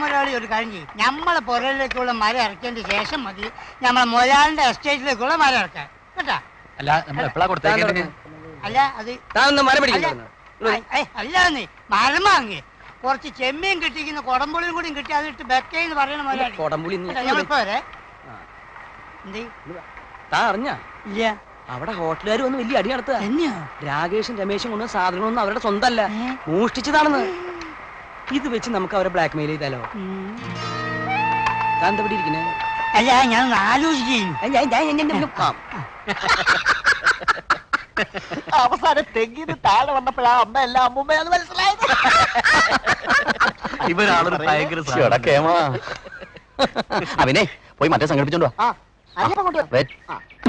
മുതലാളി ഒരു കാര്യം ചെയ്യും, നമ്മളെ പുരയിലേക്കുള്ള മരം ഇറക്കിയതിന് ശേഷം മതി നമ്മളെ മുതലാളിന്റെ എസ്റ്റേറ്റിലേക്കുള്ള മരം ഇറക്കാൻ കേട്ടാ. അല്ല നമ്മൾ എപ്പോഴാ കൊടുത്തേക്കുന്നത്? അല്ല അത് അല്ലാന്ന് മരം വാങ്ങി കുറച്ച് ചെമ്മീൻ കിട്ടിക്കുന്ന കൊടംപുളിയും കൂടി കിട്ടി അതിട്ട് ബെക്കേന്ന് പറയണ മുതലാളി. ഞങ്ങളിപ്പോ വരെ അറിഞ്ഞ ഇല്ല അവിടെ ഹോട്ടലുകാർ വന്ന് വലിയ അടി നടത്തുക. രാകേഷും രമേശും കൊണ്ടുവന്ന സാധനങ്ങളൊന്നും അവരുടെ സ്വന്തമല്ല, മോഷ്ടിച്ചതാണെന്ന്. ഇത് വെച്ച് നമുക്ക് അവരെ ബ്ലാക്ക് മെയിൽ ചെയ്താലോ? താൻ എന്താ ഇവിടെ ഇരിക്കുന്നേ? അല്ല ഞാൻ ആലോചിക്കും. അവസാനം തെങ്ങിന് താഴെ വന്നപ്പോഴാ അമ്മ എല്ലാം അമ്മൂമ്മയാന്ന് മനസ്സിലായത്. ഇവരാളൊരു ഭയങ്കര അവനെ പോയി മറ്റേ സംഘടിപ്പിച്ചോണ്ടോ.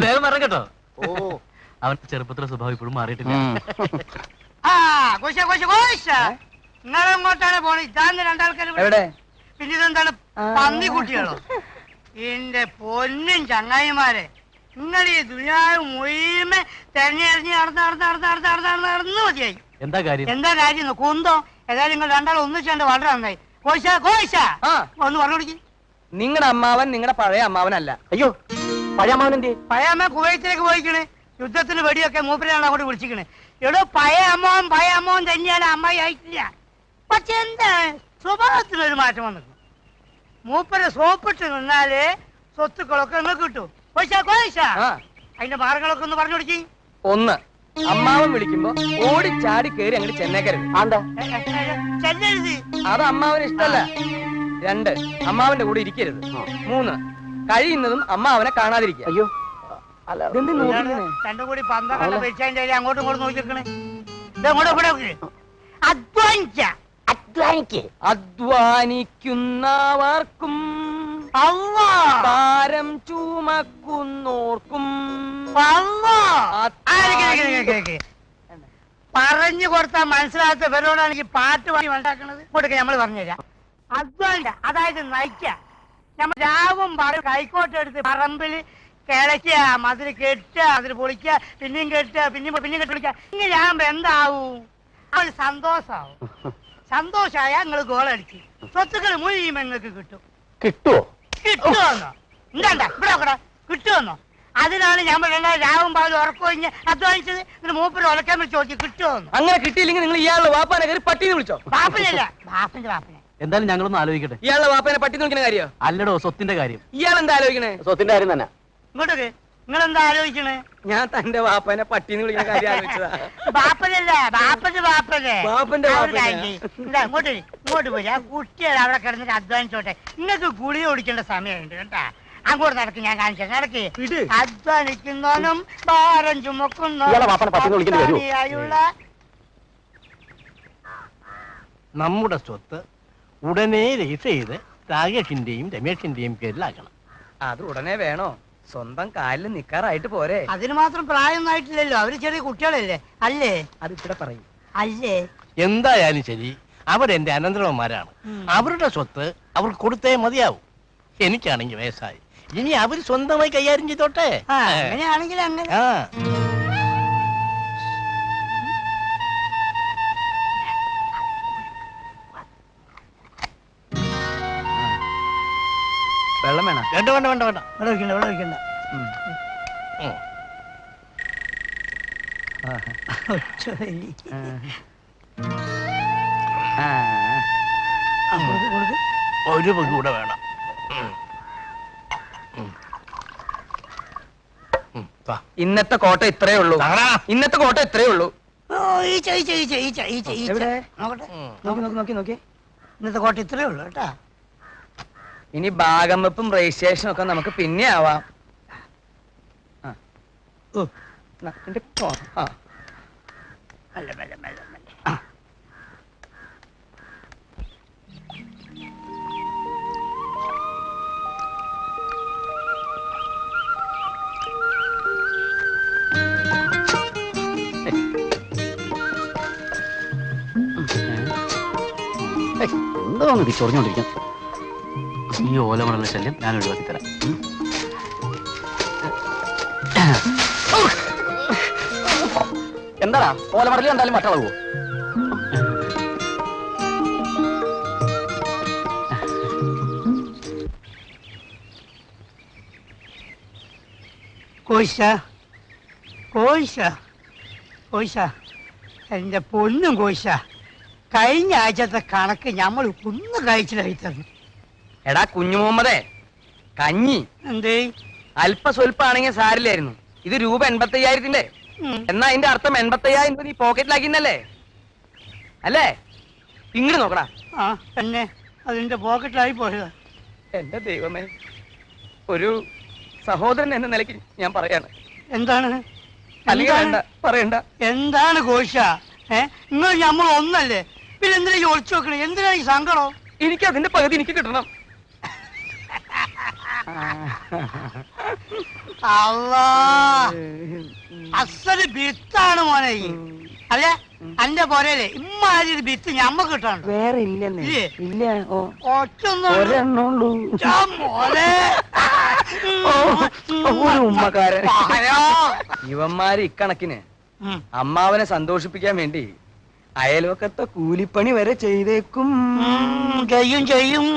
വേഗം വരണം കേട്ടോ. അവൻ ചെറുപ്പത്തിലെ സ്വഭാവം ഇപ്പോഴും മാറിയിട്ടില്ല. നിങ്ങളെങ്ങോട്ടാണ് പോണത്? ഇതാന്ന് രണ്ടാൾക്കാർ. പിന്നെ ഇതെന്താണ് പന്നി കുട്ടികളോ? എന്റെ പൊന്നും ചങ്ങായിമാരെ, നിങ്ങൾ ഈ ദുനിയാവ് മുഴുവൻ തെരഞ്ഞെറിഞ്ഞ് നടന്ന് മതിയായി. എന്താ കാര്യം കുന്തോ? ഏതായാലും നിങ്ങൾ രണ്ടാളും ഒന്നിച്ചേണ്ട വളരെ നന്നായി. ഒന്ന് പറഞ്ഞു കൊടുക്കി. നിങ്ങളുടെ അമ്മാവൻ നിങ്ങളുടെ പഴയ അമ്മാവനല്ല. അയ്യോ, പഴയ അമ്മാവൻ എന്തേ? പഴയ അമ്മ കുവൈത്തിലേക്ക് പോയിക്കണ്. യുദ്ധത്തിന് വെടിയൊക്കെ മൂപ്പരാണ് അങ്ങോട്ട് വിളിച്ചിക്കണ്. എടോ പഴയ അമ്മാവൻ തന്നെയാണ്, അമ്മായി ആയിട്ടില്ല. പക്ഷെ എന്താ സ്വഭാവത്തിനൊരു മാറ്റം വന്നിട്ടു. മൂപ്പരെ സോപ്പിട്ട് നിന്നാല് സ്വത്തുക്കളൊക്കെ നിങ്ങൾക്ക് കിട്ടും. അതിന്റെ മാർഗങ്ങളൊക്കെ ഒന്ന് പറഞ്ഞു കൊടുക്കി. ഒന്ന്, അമ്മാവൻ വിളിക്കുമ്പോ ഓടി ചാടി കയറി അങ്ങോട്ട് ചെന്നേക്കരുത്. ചെല്ലരുത്, അത് അമ്മാവന് ഇഷ്ടല്ല. രണ്ട്, അമ്മാവന്റെ കൂടെ ഇരിക്കരുത്. മൂന്ന്, കഴിയുന്നതും അമ്മാവനെ കാണാതിരിക്കുക. അയ്യോ, രണ്ടും കൂടി പന്തക്കണ്ട വെച്ചതിന്റെ അങ്ങോട്ടും ഇങ്ങോട്ടും നോക്കിയിരിക്കണേ. അധ്വാനിക്കുന്നവർക്കും ഭാരം ചുമക്കുന്നോർക്കും പറഞ്ഞു കൊടുത്താൽ മനസ്സിലാത്ത ഇവരോടാണെങ്കിൽ പാട്ട് പാടി ഉണ്ടാക്കണത്. ഇങ്ങോട്ടൊക്കെ നമ്മൾ പറഞ്ഞുതരാം. അധ്വാനിക്ക, അതായത് നയിക്ക. നമ്മൾ രാവും പറയും കൈക്കോട്ടെടുത്ത് പറമ്പിൽ കിളയ്ക്കുക, മതിൽ കെട്ടുക, അതിൽ പൊളിക്കുക, പിന്നെയും കെട്ടുക, പിന്നെയും കെട്ടി വിളിക്കുക. ഇങ്ങനെ ആകുമ്പോ എന്താവും? അവന് സന്തോഷാവും. സന്തോഷമായ നിങ്ങൾ ഗോളടിച്ച് സ്വത്തുക്കൾ മുഴുവൻ നിങ്ങൾക്ക് കിട്ടും. കിട്ടുമെന്നോ? എന്താ ഇവിടെ കിട്ടുമെന്നോ? അതിനാണ് നമ്മൾ രാവും പാലും ഉറക്കൊഴിഞ്ഞ് അധ്വാനിച്ചത്. എന്നിട്ട് മൂപ്പര് ഉറക്കാൻ വിളിച്ച് ചോദിച്ചു കിട്ടുമെന്നോ? അങ്ങനെ കിട്ടിയില്ലെങ്കിൽ നിങ്ങൾ ഇയാളുടെ വാപ്പാനെ കയറി പട്ടിന്ന് വിളിച്ചോ? ബാപ്പനല്ല, ബാപ്പന്റെ ബാപ്പനെ. എന്തായാലും ഞങ്ങളൊന്ന് ആലോചിക്കട്ടെ. ഇയാളുടെ വാപ്പനെ പട്ടി നോക്കുന്ന കാര്യം അല്ലടോ, സ്വത്തിന്റെ കാര്യം. ഇയാൾ എന്താ ആലോചിക്കണേ? സ്വത്തിന്റെ കാര്യം തന്നെ. ഇങ്ങോട്ടൊക്കെ നിങ്ങൾ എന്താ ആലോചിക്കണേ? ഞാൻ തന്റെ വാപ്പനെ പട്ടിന്ന് വിളിക്കുന്ന കാര്യം ആലോചിച്ചതാ. ബാപ്പനല്ല, ബാപ്പന്റെ ബാപ്പനെ. ബാപ്പന്റെ ഇങ്ങോട്ട് പോയി ആ കുട്ടികൾ അവിടെ കിടന്നിട്ട് അധ്വാനിച്ചോട്ടെ. നിങ്ങൾക്ക് ഗുളിക ഓടിക്കേണ്ട സമയമുണ്ട് കേട്ടാ. അങ്ങോട്ട് നടക്ക്, ഞാൻ കാണിച്ചു നടക്ക്. അധ്വാനിക്കുന്നവനും ഭാരം ചുമക്കുന്നവനുള്ള നമ്മുടെ സ്വത്ത് ഉടനെ രജിസ്റ്റർ ചെയ്ത് രാകേഷിന്റെയും രമേഷിന്റെയും പേരിലാക്കണം. അത് ഉടനെ വേണോ? സ്വന്തം കാലിൽ നിക്കാറായിട്ട് പോരെ? അതിന് മാത്രം പ്രായമൊന്നും ആയിട്ടില്ലല്ലോ. അവര് ചെറിയ കുട്ടികളല്ലേ? അല്ലേ? അത് ഇവിടെ പറയും. അല്ലേ? എന്തായാലും ശരി, അവരെന്റെ അനന്തരവന്മാരാണ്. അവരുടെ സ്വത്ത് അവർക്ക് കൊടുത്തേ മതിയാവും. എനിക്കാണെങ്കിൽ വയസ്സായി, ഇനി അവര് സ്വന്തമായി കൈകാര്യം ചെയ്തോട്ടെ. അങ്ങനെയാണെങ്കിൽ അങ്ങനെ. വെള്ളം വേണം? വേണ്ട വേണ്ട വേണ്ട വേണ്ട, ഇവിടെ വെക്കണ്ട, ഇവിടെ വെക്കണ്ട. ഒരു പങ്ക് കൂടെ വേണം. ഇന്നത്തെ കോട്ട ഇത്രേ ഉള്ളൂ. ഇന്നത്തെ കോട്ട ഇത്രേ ഉള്ളൂ. നോക്കി ഇന്നത്തെ കോട്ട ഇത്രേ ഉള്ളൂ കേട്ടാ. ഇനി ഭാഗം വെപ്പും രജിസ്ട്രേഷനും ഒക്കെ നമുക്ക് പിന്നെ ആവാം. എന്തോന്ന് ചൊറിഞ്ഞോണ്ടിരിക്കാം. ഈ ഓലമണലിന്റെ ശല്യം ഞാൻ ഒഴിവാക്കി തരാം. എന്താടാ ഓലമടലിൽ എന്തായാലും മറ്റളവോ? കോശ കോശ കോശ എന്റെ പൊന്നും കോശ കഴിഞ്ഞ ആഴ്ചത്തെ കണക്ക് നമ്മൾ ഒന്ന് കഴിച്ചിലായി തന്നു. എടാ കുഞ്ഞു മുഹമ്മദേ, കഞ്ഞി എന്തേ? അല്പ സ്വല്പാണെങ്കിൽ സാരില്ലായിരുന്നു. ഇത് രൂപ 85,000-ന്റെ. എന്നാ അതിന്റെ അർത്ഥം 85,000 നീ പോക്കറ്റിലാക്കിന്നല്ലേ അല്ലേ? ഇങ്ങോട്ട് നോക്കടാ. ആ തന്നെ അതിന്റെ പോക്കറ്റിലായി പോയതാ. എന്റെ ദൈവമേ, ഒരു സഹോദരൻ എന്ന നിലയ്ക്ക് ഞാൻ പറയാണ്. എന്താണ് അല്ലെങ്കിൽ വേണ്ട, പറയണ്ട. എന്താണ് കോശ? നിങ്ങൾ നമ്മൾ ഒന്നല്ലേ, പിന്നെ എന്തിനാ ഈ ഒളിച്ചു വെക്കണേ? എന്തിനാ ഈ സങ്കടം? എനിക്ക് അതിന്റെ പകുതി എനിക്ക് കിട്ടണം. അല്ലാ, അസല് ബിത്താണ് മോനെ ഈ. അല്ലെ അന്റെ പോരല്ലേ ഇമ്മാതിരി ബിത്ത് ഞമ്മക്ക് കിട്ടാണ്ട് വേറെ ഇല്ലെന്നേ. ഇല്ലേ? ഇല്ല. ഒറ്റൊന്നും ഉമ്മക്കാരൻ. ഇവന്മാര് ഇക്കണക്കിന് അമ്മാവനെ സന്തോഷിപ്പിക്കാൻ വേണ്ടി അയൽവക്കത്തെ കൂലിപ്പണി വരെ ചെയ്തേക്കും. ചെയ്യും